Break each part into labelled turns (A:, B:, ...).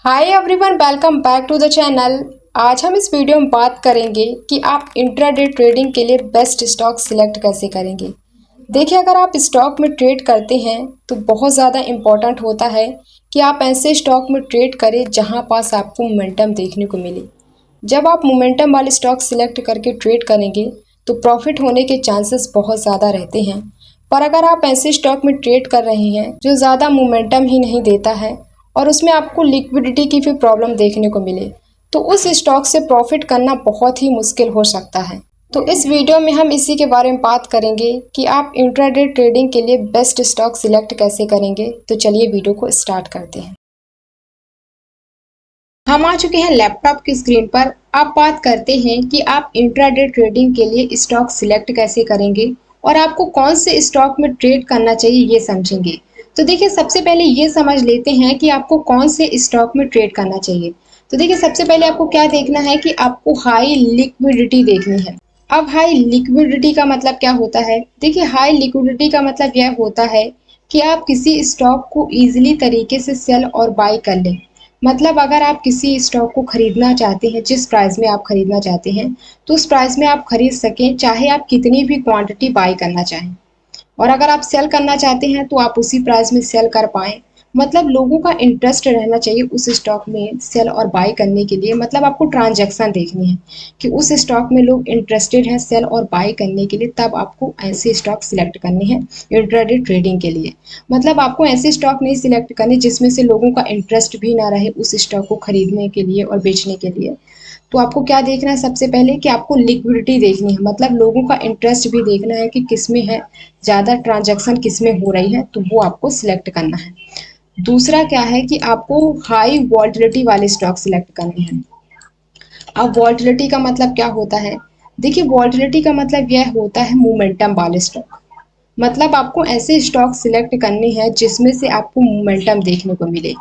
A: Hi everyone, welcome back to the channel. आज हम इस वीडियो में बात करेंगे कि आप इंट्राडे ट्रेडिंग के लिए बेस्ट स्टॉक सिलेक्ट कैसे करेंगे। देखिए, अगर आप स्टॉक में ट्रेड करते हैं तो बहुत ज़्यादा इम्पोर्टेंट होता है कि आप ऐसे स्टॉक में ट्रेड करें जहां पास आपको मोमेंटम देखने को मिले। जब आप मोमेंटम वाले स्टॉक सिलेक्ट करके ट्रेड करेंगे तो प्रॉफिट होने के चांसेस बहुत ज़्यादा रहते हैं। पर अगर आप ऐसे स्टॉक में ट्रेड कर रहे हैं जो ज़्यादा मोमेंटम ही नहीं देता है और उसमें आपको लिक्विडिटी की भी प्रॉब्लम देखने को मिले तो उस स्टॉक से प्रॉफिट करना बहुत ही मुश्किल हो सकता है। तो इस वीडियो में हम इसी के बारे में बात करेंगे कि आप इंट्राडे ट्रेडिंग के लिए बेस्ट स्टॉक सिलेक्ट कैसे करेंगे। तो चलिए वीडियो को स्टार्ट करते हैं। हम आ चुके हैं लैपटॉप की स्क्रीन पर। आप बात करते हैं कि आप इंट्राडे ट्रेडिंग के लिए स्टॉक सिलेक्ट कैसे करेंगे और आपको कौन से स्टॉक में ट्रेड करना चाहिए ये समझेंगे। तो देखिए, सबसे पहले ये समझ लेते हैं कि आपको कौन से स्टॉक में ट्रेड करना चाहिए। तो देखिए, सबसे पहले आपको क्या देखना है कि आपको हाई लिक्विडिटी देखनी है। अब हाई लिक्विडिटी का मतलब क्या होता है? देखिए, हाई लिक्विडिटी का मतलब यह होता है कि आप किसी स्टॉक को इजीली तरीके से सेल और बाय कर लें। मतलब अगर आप किसी स्टॉक को खरीदना चाहते हैं, जिस प्राइस में आप खरीदना चाहते हैं तो उस प्राइस में आप खरीद सकें, चाहे आप कितनी भी क्वांटिटी बाय करना चाहें। और अगर आप सेल करना चाहते हैं तो आप उसी प्राइस में सेल कर पाएँ। मतलब लोगों का इंटरेस्ट रहना चाहिए उस स्टॉक में सेल और बाय करने के लिए। मतलब आपको ट्रांजैक्शन देखनी है कि उस स्टॉक में लोग इंटरेस्टेड हैं सेल और बाय करने के लिए, तब आपको ऐसे स्टॉक सिलेक्ट करने हैं इंट्राडे ट्रेडिंग के लिए। मतलब आपको ऐसे स्टॉक नहीं सिलेक्ट करने जिसमें से लोगों का इंटरेस्ट भी ना रहे उस स्टॉक को खरीदने के लिए और बेचने के लिए। तो आपको क्या देखना है? सबसे पहले कि आपको लिक्विडिटी देखनी है। मतलब लोगों का इंटरेस्ट भी देखना है कि किसमें है, ज़्यादा ट्रांजैक्शन किसमें हो रही है, तो वो आपको सिलेक्ट करना है। दूसरा क्या है कि आपको हाई वॉलेटिलिटी वाले स्टॉक सिलेक्ट करने हैं। अब वॉलेटिलिटी का मतलब क्या होता है? देखिए, वॉलेटिलिटी का मतलब यह होता है मोमेंटम वाले स्टॉक। मतलब आपको ऐसे स्टॉक सिलेक्ट करने हैं जिसमें से आपको मोमेंटम देखने को मिले।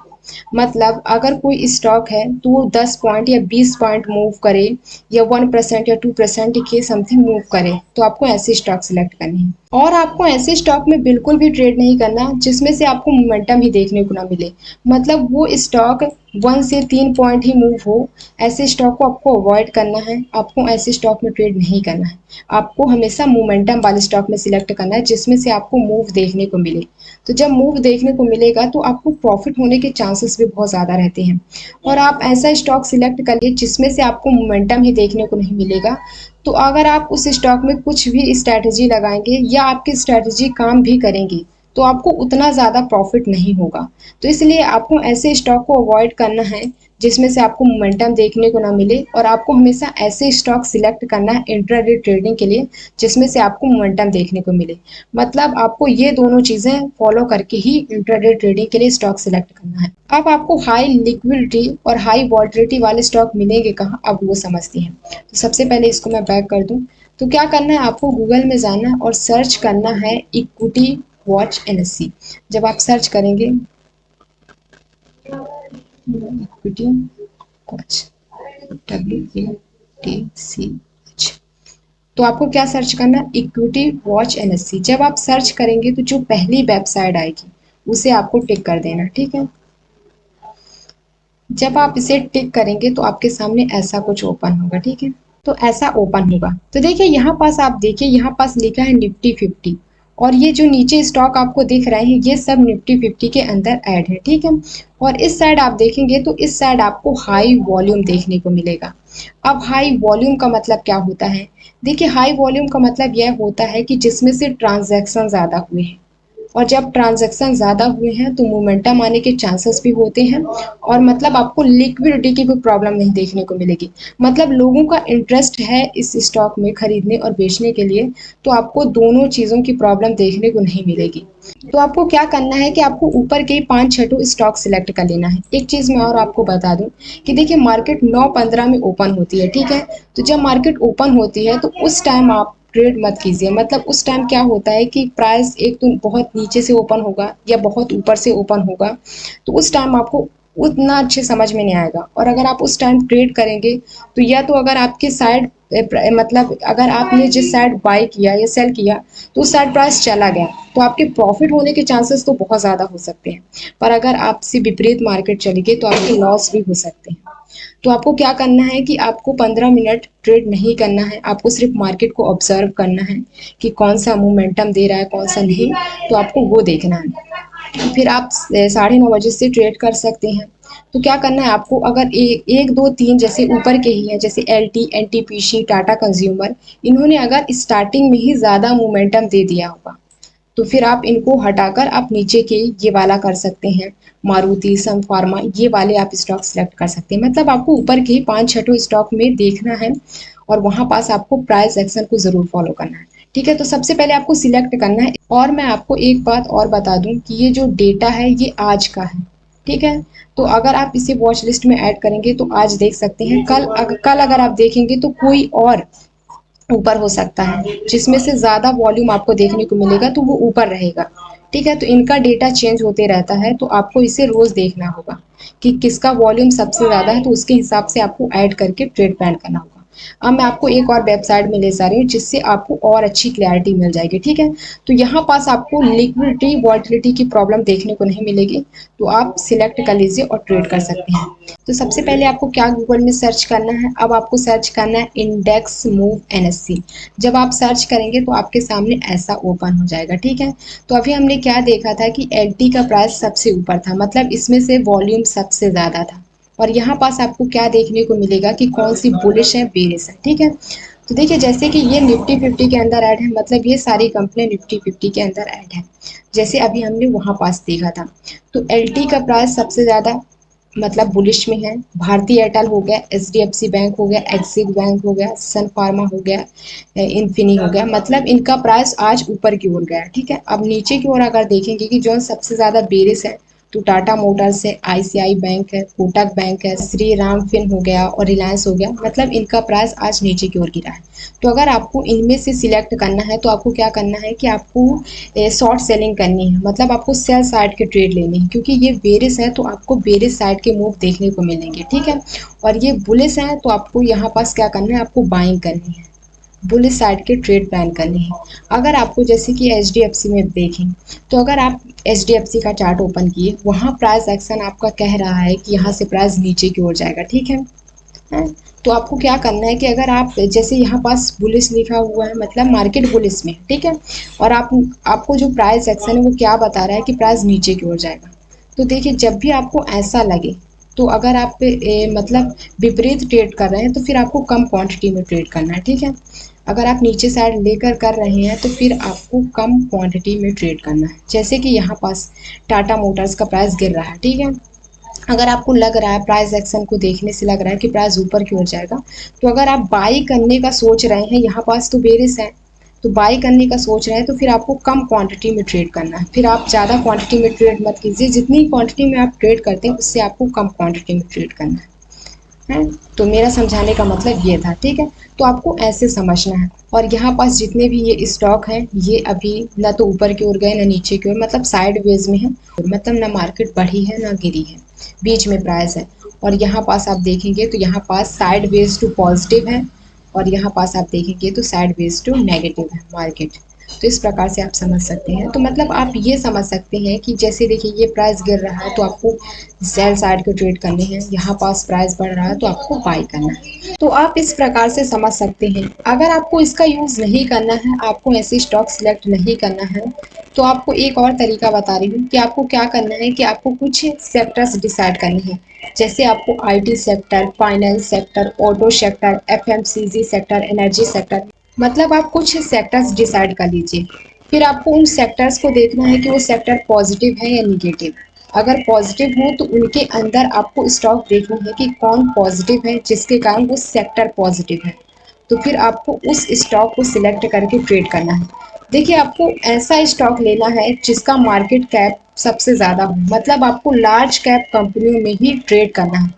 A: मतलब अगर कोई स्टॉक है तो वो 10 पॉइंट या 20 पॉइंट मूव करे या 1% या 2% के समथिंग मूव करे, तो आपको ऐसे स्टॉक सिलेक्ट करने हैं। और आपको ऐसे स्टॉक में बिल्कुल भी ट्रेड नहीं करना जिसमें से आपको मोमेंटम ही देखने को ना मिले। मतलब वो स्टॉक 1 से 3 पॉइंट ही मूव हो, ऐसे स्टॉक को आपको अवॉइड करना है। आपको ऐसे स्टॉक में ट्रेड नहीं करना है। आपको हमेशा मोमेंटम वाले स्टॉक में सिलेक्ट करना है जिसमें से आपको मूव देखने को मिले। तो जब मूव देखने को मिलेगा तो आपको प्रॉफिट होने के चांसेस भी बहुत ज़्यादा रहते हैं। और आप ऐसा स्टॉक सिलेक्ट करिए जिसमें से आपको मोमेंटम ही देखने को नहीं मिलेगा। तो अगर आप उस स्टॉक में कुछ भी स्ट्रैटेजी लगाएंगे या आपकी स्ट्रैटेजी काम भी करेंगी तो आपको उतना ज़्यादा प्रॉफिट नहीं होगा। तो इसलिए आपको ऐसे स्टॉक को अवॉइड करना है जिसमें से आपको मोमेंटम देखने को ना मिले। और आपको हमेशा ऐसे स्टॉक सिलेक्ट करना है इंट्राडे ट्रेडिंग के लिए जिसमें से आपको मोमेंटम देखने को मिले। मतलब आपको ये दोनों चीज़ें फॉलो करके ही इंट्राडे ट्रेडिंग के लिए स्टॉक सिलेक्ट करना है। अब आपको हाई लिक्विडिटी और हाई वॉलेटिलिटी वाले स्टॉक मिलेंगे कहाँ, अब वो समझते हैं। तो सबसे पहले इसको मैं बैक कर दूं। तो क्या करना है, आपको गूगल में जाना है और सर्च करना है इक्विटी वॉच एनएससी। जब आप सर्च करेंगे इक्विटी वॉच WATCH, तो आपको क्या सर्च करना है? Equity watch NSC. जब आप सर्च करेंगे तो जो पहली वेबसाइट आएगी उसे आपको टिक कर देना, ठीक है। जब आप इसे टिक करेंगे तो आपके सामने ऐसा कुछ ओपन होगा, ठीक है। तो ऐसा ओपन होगा तो देखिए यहाँ पास, आप देखिए यहाँ पास लिखा है निफ्टी 50। और ये जो नीचे स्टॉक आपको दिख रहे हैं ये सब निफ्टी 50 के अंदर ऐड है, ठीक है। और इस साइड आप देखेंगे तो इस साइड आपको हाई वॉल्यूम देखने को मिलेगा। अब हाई वॉल्यूम का मतलब क्या होता है? देखिए, हाई वॉल्यूम का मतलब यह होता है कि जिसमें से ट्रांजैक्शन ज़्यादा हुए हैं। और जब ट्रांजैक्शन ज़्यादा हुए हैं तो मोमेंटम आने के चांसेस भी होते हैं। और मतलब आपको लिक्विडिटी की कोई प्रॉब्लम नहीं देखने को मिलेगी। मतलब लोगों का इंटरेस्ट है इस स्टॉक में खरीदने और बेचने के लिए, तो आपको दोनों चीज़ों की प्रॉब्लम देखने को नहीं मिलेगी। तो आपको क्या करना है कि आपको ऊपर के 5-6 स्टॉक सिलेक्ट कर लेना है। एक चीज़ मैं और आपको बता दूं कि देखिए, मार्केट 9:15 में ओपन होती है, ठीक है। तो जब मार्केट ओपन होती है तो उस टाइम आप ट्रेड मत कीजिए। मतलब उस टाइम क्या होता है कि प्राइस एक तो बहुत नीचे से ओपन होगा या बहुत ऊपर से ओपन होगा। तो उस टाइम आपको उतना अच्छे समझ में नहीं आएगा। और अगर आप उस टाइम ट्रेड करेंगे तो या तो अगर आपके साइड मतलब अगर आपने जिस साइड बाय किया या सेल किया तो उस साइड प्राइस चला गया तो आपके प्रॉफिट होने के चांसेस तो बहुत ज़्यादा हो सकते हैं, पर अगर आपसे विपरीत मार्केट चली गई तो आपके लॉस भी हो सकते हैं। तो आपको क्या करना है कि आपको 15 मिनट ट्रेड नहीं करना है, आपको सिर्फ मार्केट को ऑब्जर्व करना है कि कौन सा मोमेंटम दे रहा है कौन सा नहीं, तो आपको वो देखना है। फिर आप 9:30 बजे से ट्रेड कर सकते हैं। तो क्या करना है आपको, अगर एक दो तीन जैसे ऊपर के ही हैं जैसे L T N T P C Tata consumer, इन्होंने अगर स्टार्टिंग में ही ज़्यादा मोमेंटम दे दिया होगा तो फिर आप इनको हटाकर आप नीचे के ये वाला कर सकते हैं, मारुति सन फार्मा ये वाले आप स्टॉक सेलेक्ट कर सकते हैं। मतलब आपको ऊपर के ही 5-6 स्टॉक में देखना है और वहाँ पास आपको प्राइस एक्शन को ज़रूर फॉलो करना है। ठीक है, तो सबसे पहले आपको सिलेक्ट करना है। और मैं आपको एक बात और बता दूं कि ये जो डेटा है ये आज का है। ठीक है, तो अगर आप इसे वॉच लिस्ट में ऐड करेंगे तो आज देख सकते हैं, कल अगर आप देखेंगे तो कोई और ऊपर हो सकता है जिसमें से ज़्यादा वॉल्यूम आपको देखने को मिलेगा तो वो ऊपर रहेगा। ठीक है, तो इनका डेटा चेंज होते रहता है तो आपको इसे रोज़ देखना होगा कि किसका वॉल्यूम सबसे ज़्यादा है, तो उसके हिसाब से आपको ऐड करके ट्रेड प्लान करना होगा। अब मैं आपको एक और वेबसाइट में ले जा रही हूँ जिससे आपको और अच्छी क्लैरिटी मिल जाएगी। ठीक है, तो यहाँ पास आपको लिक्विडिटी वॉलेटिलिटी की प्रॉब्लम देखने को नहीं मिलेगी, तो आप सिलेक्ट कर लीजिए और ट्रेड कर सकते हैं। तो सबसे पहले आपको क्या गूगल में सर्च करना है, अब आपको सर्च करना है इंडेक्स मूव एनएससी। जब आप सर्च करेंगे तो आपके सामने ऐसा ओपन हो जाएगा। ठीक है, तो अभी हमने क्या देखा था कि एलटी का प्राइस सबसे ऊपर था, मतलब इसमें से वॉल्यूम सबसे ज़्यादा था। और यहाँ पास आपको क्या देखने को मिलेगा कि कौन सी बुलिश है बेरिश है। ठीक है, तो देखिए जैसे कि ये निफ्टी 50 के अंदर ऐड है, मतलब ये सारी कंपनियां निफ्टी 50 के अंदर ऐड है, जैसे अभी हमने वहाँ पास देखा था। तो एलटी का प्राइस सबसे ज़्यादा मतलब बुलिश में है। भारतीय एयरटेल हो गया, एचडीएफसी बैंक हो गया, एक्सिस बैंक हो गया, सन फार्मा हो गया, इन्फिनी हो गया, मतलब इनका प्राइस आज ऊपर की ओर गया। ठीक है, अब नीचे की ओर अगर देखेंगे कि जो सबसे ज़्यादा बेरिश है तो टाटा मोटर्स है, आईसीआई बैंक है, कोटक बैंक है, श्री राम फिन हो गया और रिलायंस हो गया, मतलब इनका प्राइस आज नीचे की ओर गिरा है। तो अगर आपको इनमें से सिलेक्ट करना है तो आपको क्या करना है कि आपको शॉर्ट सेलिंग करनी है, मतलब आपको सेल साइड के ट्रेड लेने हैं, क्योंकि ये बेरिश है तो आपको बेरिश साइड के मूव देखने को मिलेंगे। ठीक है, और ये बुलिश है तो आपको यहाँ पास क्या करना है, आपको बाइंग करनी है, बुलिश साइड के ट्रेड प्लान करनी है। अगर आपको जैसे कि एच डी एफ सी में देखें तो अगर आप एच डी एफ सी का चार्ट ओपन किए, वहाँ प्राइस एक्शन आपका कह रहा है कि यहाँ से प्राइस नीचे की ओर जाएगा। ठीक है, हैं? तो आपको क्या करना है कि अगर आप जैसे यहाँ पास बुलिश लिखा हुआ है मतलब मार्केट बुलिश में, ठीक है, और आपको जो प्राइस एक्शन है वो क्या बता रहा है कि प्राइस नीचे की ओर जाएगा। तो देखिए जब भी आपको ऐसा लगे तो अगर आप मतलब विपरीत ट्रेड कर रहे हैं तो फिर आपको कम क्वांटिटी में ट्रेड करना है। ठीक है, अगर आप नीचे साइड लेकर कर रहे हैं तो फिर आपको कम क्वांटिटी में ट्रेड करना है। जैसे कि यहाँ पास टाटा मोटर्स का प्राइस गिर रहा है। ठीक है, अगर आपको लग रहा है प्राइस एक्शन को देखने से लग रहा है कि प्राइस ऊपर की ओर जाएगा, तो अगर आप बाई करने का सोच रहे हैं, यहाँ पास तो बेरिश है, तो बाई करने का सोच रहे हैं तो फिर आपको कम क्वांटिटी में ट्रेड करना है। फिर आप ज़्यादा क्वांटिटी में ट्रेड मत कीजिए, जितनी क्वांटिटी में आप ट्रेड करते हैं उससे आपको कम क्वांटिटी में ट्रेड करना है। तो मेरा समझाने का मतलब ये था। ठीक है, तो आपको ऐसे समझना है। और यहाँ पास जितने भी ये स्टॉक हैं ये अभी ना तो ऊपर की ओर गए ना नीचे की ओर, मतलब साइड वेज में है, मतलब ना मार्केट बढ़ी है ना गिरी है, बीच में प्राइस है। और यहाँ पास आप देखेंगे तो यहाँ पास साइड वेज टू पॉजिटिव है और यहाँ पास आप देखेंगे तो साइड वेज टू नेगेटिव है मार्केट। तो इस प्रकार से आप समझ सकते हैं। तो मतलब आप ये समझ सकते हैं कि जैसे देखिए ये प्राइस गिर रहा है तो आपको सेल साइड के ट्रेड करने हैं, यहाँ पास प्राइस बढ़ रहा है तो आपको बाई करना है। तो आप इस प्रकार से समझ सकते हैं। अगर आपको इसका यूज़ नहीं करना है, आपको ऐसे स्टॉक सिलेक्ट नहीं करना है, तो आपको एक और तरीका बता रही हूँ कि आपको क्या करना है कि आपको कुछ सेक्टर्स डिसाइड करने हैं। जैसे आपको IT sector, finance sector, auto sector, FMCG sector, energy sector, मतलब आप कुछ सेक्टर्स डिसाइड कर लीजिए। फिर आपको उन सेक्टर्स को देखना है कि वो सेक्टर पॉजिटिव है या निगेटिव। अगर पॉजिटिव हो तो उनके अंदर आपको स्टॉक देखना है कि कौन पॉजिटिव है जिसके कारण वो सेक्टर पॉजिटिव है, तो फिर आपको उस स्टॉक को सिलेक्ट करके ट्रेड करना है। देखिए, आपको ऐसा स्टॉक लेना है जिसका मार्केट कैप सबसे ज़्यादा हो, मतलब आपको लार्ज कैप कंपनियों में ही ट्रेड करना है।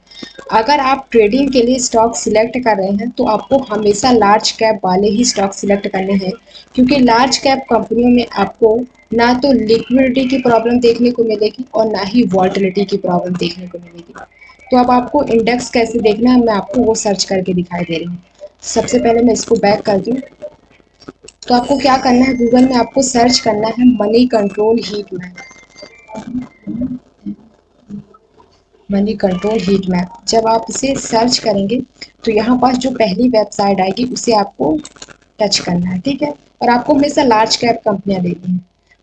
A: अगर आप ट्रेडिंग के लिए स्टॉक सिलेक्ट कर रहे हैं तो आपको हमेशा लार्ज कैप वाले ही स्टॉक सिलेक्ट करने हैं, क्योंकि लार्ज कैप कंपनियों में आपको ना तो लिक्विडिटी की प्रॉब्लम देखने को मिलेगी और ना ही वॉलेटिलिटी की प्रॉब्लम देखने को मिलेगी। तो अब आपको इंडेक्स कैसे देखना है, मैं आपको वो सर्च करके दिखाई दे रही हूँ। सबसे पहले मैं इसको बैक कर दूँ। तो आपको क्या करना है, गूगल में आपको सर्च करना है money control heat map. Money control heat map जब आप इसे सर्च करेंगे तो यहाँ पास जो पहली वेबसाइट आएगी उसे आपको टच करना है, ठीक है। और आपको हमेशा लार्ज कैप कंपनियां लेनी है।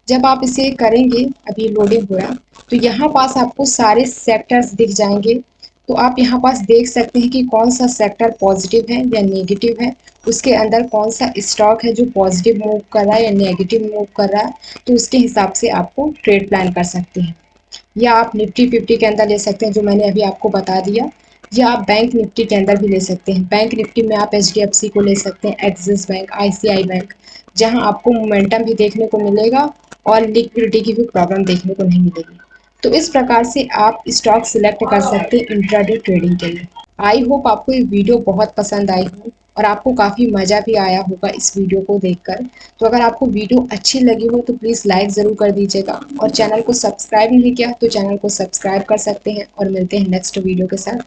A: जब आप इसे करेंगे, अभी लोडिंग हो रहा, तो यहाँ पास आपको सारे सेक्टर्स दिख जाएंगे। तो आप यहाँ पास देख सकते हैं कि कौन सा सेक्टर पॉजिटिव है या नेगेटिव है, उसके अंदर कौन सा स्टॉक है जो पॉजिटिव मूव कर रहा है या नेगेटिव मूव कर रहा है। तो उसके हिसाब से आपको ट्रेड प्लान कर सकते हैं। या आप निफ्टी फिफ्टी के अंदर ले सकते हैं जो मैंने अभी आपको बता दिया, या आप बैंक निफ्टी के अंदर भी ले सकते हैं। बैंक निफ्टी में आप एचडीएफसी को ले सकते हैं, एक्सिस बैंक, आईसीआई बैंक, जहां आपको मोमेंटम भी देखने को मिलेगा और लिक्विडिटी की भी प्रॉब्लम देखने को नहीं मिलेगी। तो इस प्रकार से आप स्टॉक सिलेक्ट कर सकते हैं इंट्राडे ट्रेडिंग के लिए। आई होप आपको ये वीडियो बहुत पसंद आई हो और आपको काफ़ी मज़ा भी आया होगा इस वीडियो को देखकर। तो अगर आपको वीडियो अच्छी लगी हो तो प्लीज़ लाइक ज़रूर कर दीजिएगा, और चैनल को सब्सक्राइब नहीं किया तो चैनल को सब्सक्राइब कर सकते हैं। और मिलते हैं नेक्स्ट वीडियो के साथ।